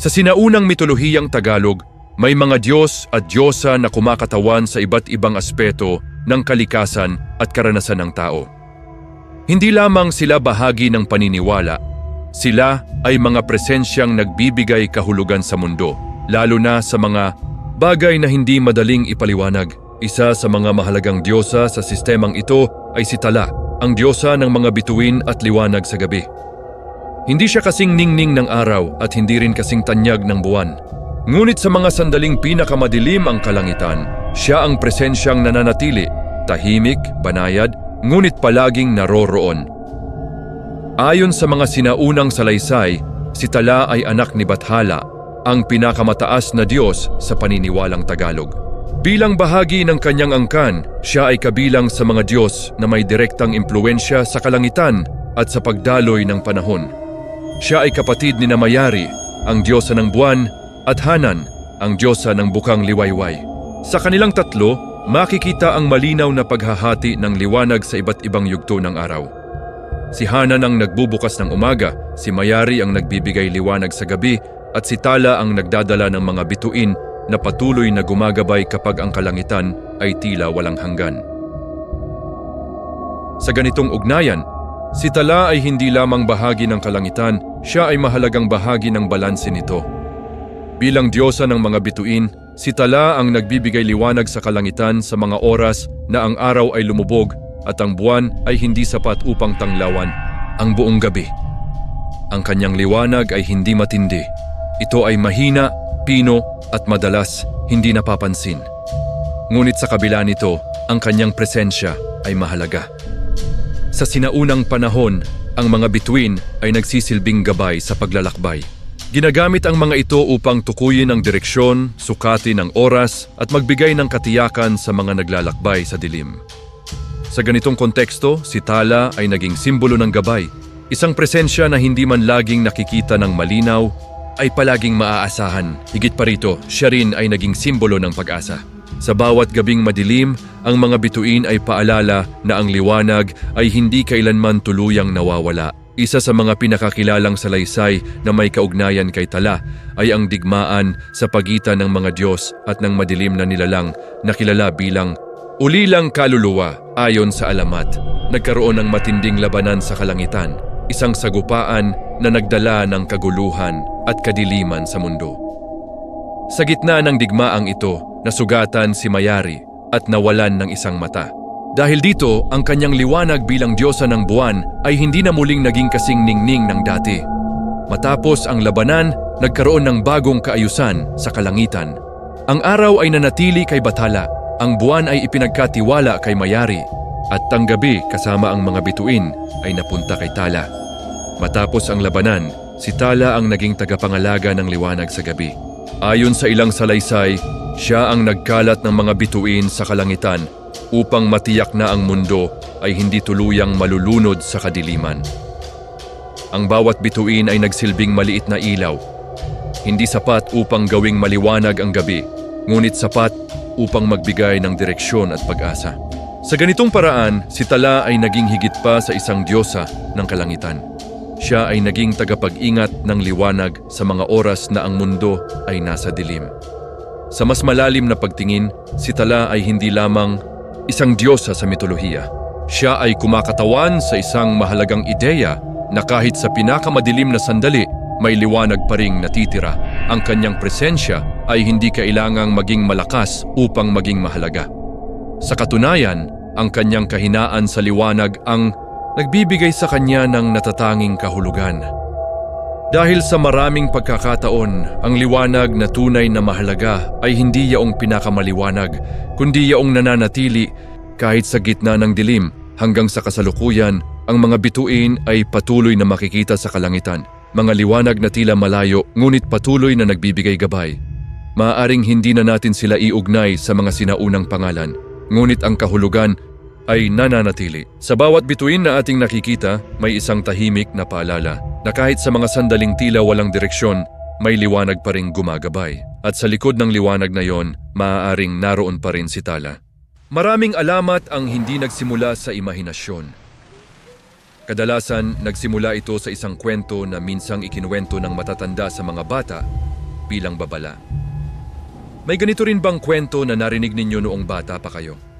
Sa sinaunang mitolohiyang Tagalog, may mga Diyos at Diyosa na kumakatawan sa iba't ibang aspeto ng kalikasan at karanasan ng tao. Hindi lamang sila bahagi ng paniniwala, sila ay mga presensyang nagbibigay kahulugan sa mundo, lalo na sa mga bagay na hindi madaling ipaliwanag. Isa sa mga mahalagang Diyosa sa sistemang ito ay si Tala, ang Diyosa ng mga bituin at liwanag sa gabi. Hindi siya kasing ningning ng araw at hindi rin kasing tanyag ng buwan. Ngunit sa mga sandaling pinakamadilim ang kalangitan, siya ang presensyang nananatili, tahimik, banayad, ngunit palaging naroroon. Ayon sa mga sinaunang salaysay, si Tala ay anak ni Bathala, ang pinakamataas na Diyos sa paniniwalang Tagalog. Bilang bahagi ng kanyang angkan, siya ay kabilang sa mga Diyos na may direktang impluensya sa kalangitan at sa pagdaloy ng panahon. Siya ay kapatid ni Mayari, ang Diyosa ng buwan, at Hanan, ang Diyosa ng bukang liwayway. Sa kanilang tatlo, makikita ang malinaw na paghahati ng liwanag sa iba't ibang yugto ng araw. Si Hanan ang nagbubukas ng umaga, si Mayari ang nagbibigay liwanag sa gabi, at si Tala ang nagdadala ng mga bituin na patuloy na gumagabay kapag ang kalangitan ay tila walang hanggan. Sa ganitong ugnayan, si Tala ay hindi lamang bahagi ng kalangitan, siya ay mahalagang bahagi ng balanse nito. Bilang Diyosa ng mga bituin, si Tala ang nagbibigay liwanag sa kalangitan sa mga oras na ang araw ay lumubog at ang buwan ay hindi sapat upang tanglawan ang buong gabi. Ang kanyang liwanag ay hindi matindi. Ito ay mahina, pino at madalas hindi napapansin. Ngunit sa kabila nito, ang kanyang presensya ay mahalaga. Sa sinaunang panahon, ang mga bituin ay nagsisilbing gabay sa paglalakbay. Ginagamit ang mga ito upang tukuyin ang direksyon, sukatin ang oras at magbigay ng katiyakan sa mga naglalakbay sa dilim. Sa ganitong konteksto, si Tala ay naging simbolo ng gabay, isang presensya na hindi man laging nakikita ng malinaw, ay palaging maaasahan. Higit pa rito, siya rin ay naging simbolo ng pag-asa. Sa bawat gabing madilim, ang mga bituin ay paalala na ang liwanag ay hindi kailanman tuluyang nawawala. Isa sa mga pinakakilalang salaysay na may kaugnayan kay Tala ay ang digmaan sa pagitan ng mga Diyos at ng madilim na nilalang na kilala bilang ulilang kaluluwa. Ayon sa alamat, nagkaroon ng matinding labanan sa kalangitan, isang sagupaan na nagdala ng kaguluhan at kadiliman sa mundo. Sa gitna ng digmaang ito, nasugatan si Mayari at nawalan ng isang mata. Dahil dito, ang kanyang liwanag bilang Diyosa ng buwan ay hindi na muling naging kasing ningning ng dati. Matapos ang labanan, nagkaroon ng bagong kaayusan sa kalangitan. Ang araw ay nanatili kay Bathala, ang buwan ay ipinagkatiwala kay Mayari, at ang gabi kasama ang mga bituin ay napunta kay Tala. Matapos ang labanan, si Tala ang naging tagapangalaga ng liwanag sa gabi. Ayon sa ilang salaysay, siya ang nagkalat ng mga bituin sa kalangitan upang matiyak na ang mundo ay hindi tuluyang malulunod sa kadiliman. Ang bawat bituin ay nagsilbing maliit na ilaw. Hindi sapat upang gawing maliwanag ang gabi, ngunit sapat upang magbigay ng direksyon at pag-asa. Sa ganitong paraan, si Tala ay naging higit pa sa isang Diyosa ng kalangitan. Siya ay naging tagapag-ingat ng liwanag sa mga oras na ang mundo ay nasa dilim. Sa mas malalim na pagtingin, si Tala ay hindi lamang isang Diyosa sa mitolohiya. Siya ay kumakatawan sa isang mahalagang ideya na kahit sa pinakamadilim na sandali, may liwanag pa ring natitira. Ang kanyang presensya ay hindi kailangang maging malakas upang maging mahalaga. Sa katunayan, ang kanyang kahinaan sa liwanag ang nagbibigay sa kanya ng natatanging kahulugan. Dahil sa maraming pagkakataon, ang liwanag na tunay na mahalaga ay hindi yaong pinakamaliwanag, kundi yaong nananatili kahit sa gitna ng dilim. Hanggang sa kasalukuyan, ang mga bituin ay patuloy na makikita sa kalangitan. Mga liwanag na tila malayo, ngunit patuloy na nagbibigay gabay. Maaaring hindi na natin sila iugnay sa mga sinaunang pangalan, ngunit ang kahulugan ay nananatili. Sa bawat bituin na ating nakikita, may isang tahimik na paalala na kahit sa mga sandaling tila walang direksyon, may liwanag pa ring gumagabay. At sa likod ng liwanag na yon, maaaring naroon pa rin si Tala. Maraming alamat ang hindi nagsimula sa imahinasyon. Kadalasan, nagsimula ito sa isang kwento na minsang ikinuwento ng matatanda sa mga bata bilang babala. May ganito rin bang kwento na narinig ninyo noong bata pa kayo?